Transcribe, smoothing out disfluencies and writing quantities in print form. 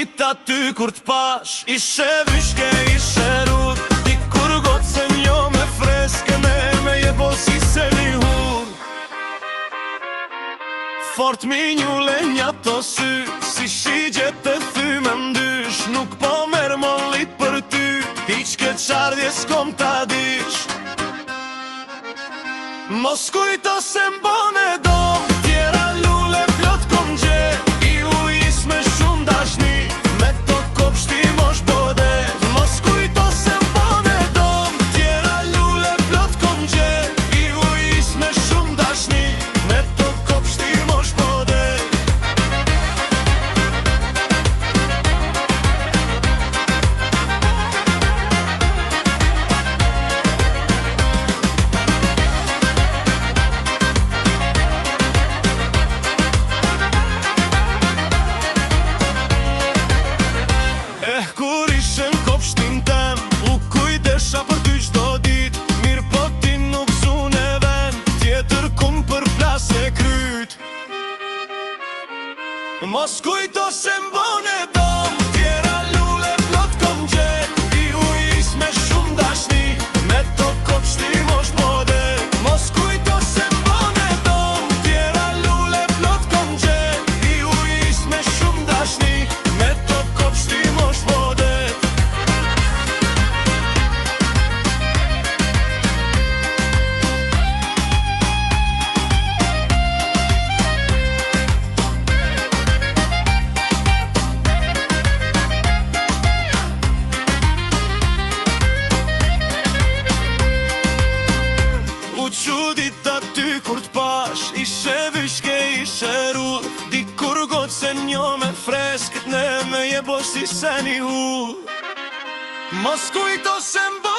dit aty kur t'pash, ishe vyshke, ishe rrur. Dikur gotë se njo me freske, me je bo si se një hur. Fort mi njule nja to sy, si shigjet të thyme mdysh. Nuk po merë mollit për ty, hiq ke qardhje s'kom ta dish. Mos kujto se m'bone dom, tjera lule plot kom gje. I ujis me shumë dashni, me to kopshti mosh bode. Mos kujto se m'bone dom, tjera lule plot kom gje. I ujis me shumë dashni, me to kopshti mosh bode. Kur ishe n'kopshtin tem, u kujdesha për ty qdo dit. Mirë po ti nuk zune ven, tjetër kum për plase kryt. Mos kujto se m'bone dom, tjera lule plot kom gjet. I ujis me shumë dashni, me to kopshti mosh bode. Mos kujto se m'bone dom, tjera lule plot kom gjet. I ujis me shumë dashni, me to kopshti mosh bode. U qudit aty kur t'pash, ishe vyshke, ishe rrur. Dikur gotë se njo me freskët, ne me je bo si se një hur. Mos kujto se m'bo